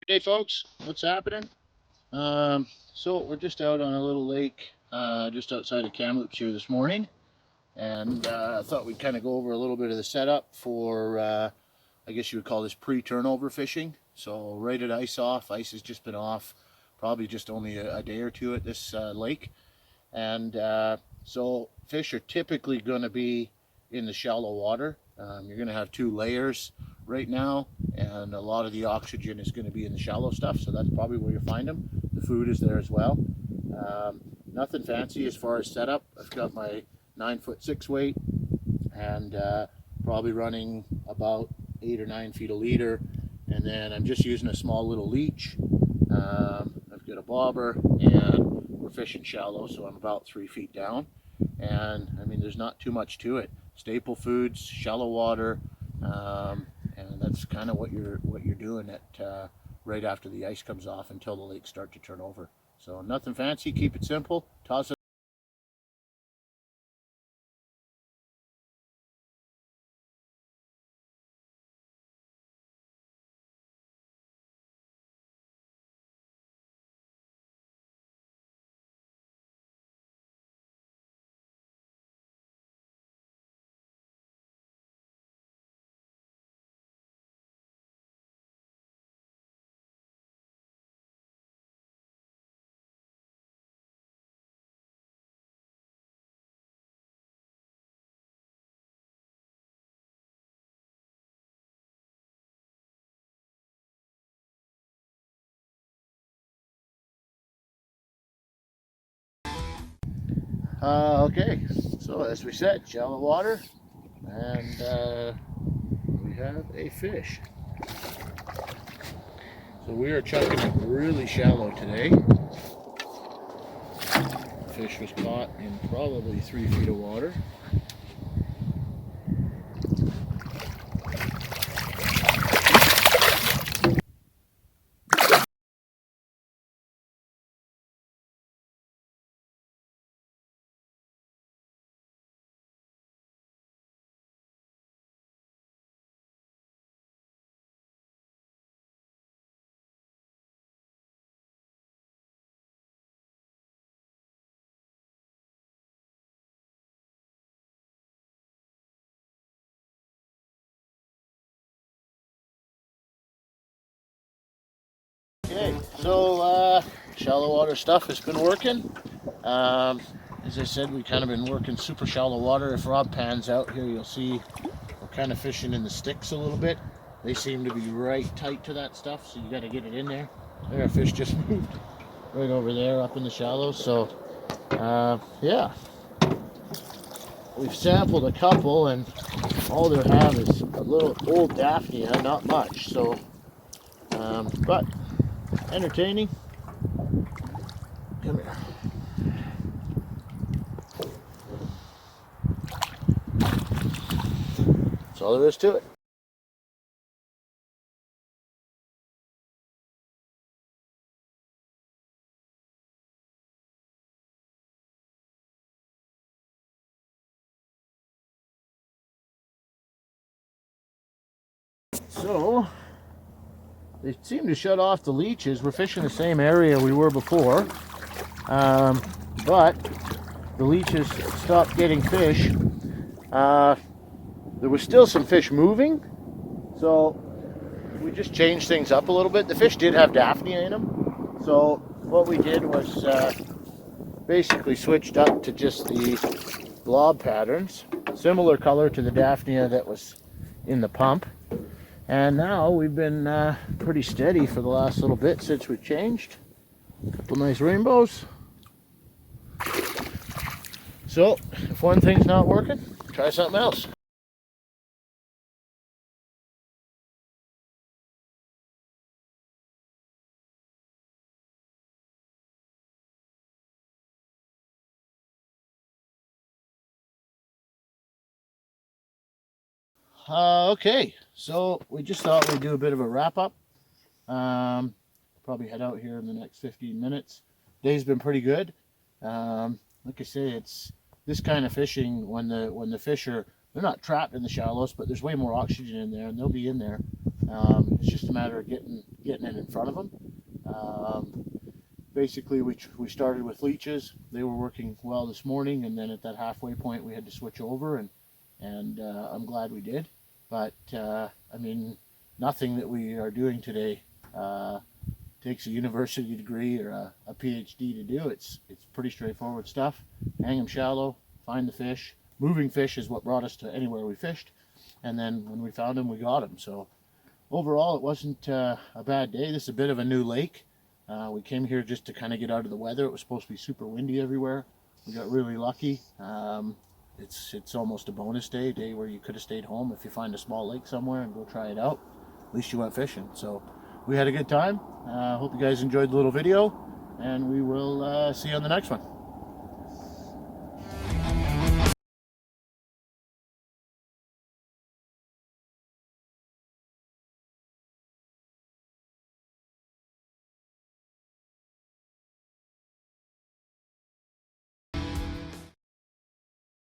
Hey folks, what's happening? So we're just out on a little lake just outside of Kamloops here this morning, and I thought we'd kind of go over a little bit of the setup for, I guess you would call this pre-turnover fishing. So right at ice off, ice has just been off, probably just only a day or two at this lake, and so fish are typically going to be in the shallow water. You're going to have two layers right now, and a lot of the oxygen is going to be in the shallow stuff, so that's probably where you'll find them. The food is there as well. Nothing fancy as far as setup. I've got my 9'6" weight, and probably running about 8 or 9 feet a leader, and then I'm just using a small little leech. I've got a bobber, and we're fishing shallow, so I'm about 3 feet down, and I mean there's not too much to it. Staple foods, shallow water, and that's kind of what you're doing at right after the ice comes off until the lakes start to turn over. So nothing fancy, keep it simple. Toss it. Okay, so as we said, shallow water, and we have a fish. So we are chucking it really shallow today. The fish was caught in probably 3 feet of water. Okay, so shallow water stuff has been working. As I said, we kind of been working super shallow water. If Rob pans out here, you'll see we're kind of fishing in the sticks a little bit. They seem to be right tight to that stuff, so you got to get it in there. There, our fish just moved right over there up in the shallows. So, yeah, we've sampled a couple, and all they have is a little old Daphnia, not much. So, but entertaining. Come here. That's all there is to it. So, they seem to shut off the leeches. We're fishing the same area we were before, but the leeches stopped getting fish. There was still some fish moving, so we just changed things up a little bit. The fish did have Daphnia in them, so what we did was basically switched up to just the blob patterns, similar color to the Daphnia that was in the pump. And now we've been pretty steady for the last little bit since we changed. A couple nice rainbows. So if one thing's not working, try something else. Okay, so we just thought we'd do a bit of a wrap up. Probably head out here in the next 15 minutes. Day's been pretty good. Like I say, it's this kind of fishing when the fish are, they're not trapped in the shallows, but there's way more oxygen in there, and they'll be in there It's just a matter of getting it in front of them. Basically, we started with leeches. They were working well this morning, and then at that halfway point, we had to switch over, and I'm glad we did. But I mean, nothing that we are doing today takes a university degree or a PhD to do. It's pretty straightforward stuff. Hang them shallow, find the fish. Moving fish is what brought us to anywhere we fished, and then when we found them, we got them. So overall, it wasn't a bad day. This is a bit of a new lake. We came here just to kind of get out of the weather. It was supposed to be super windy everywhere. We got really lucky. It's almost a bonus day where you could have stayed home if you find a small lake somewhere and go try it out. At least you went fishing. So we had a good time. Hope you guys enjoyed the little video, and we will see you on the next one.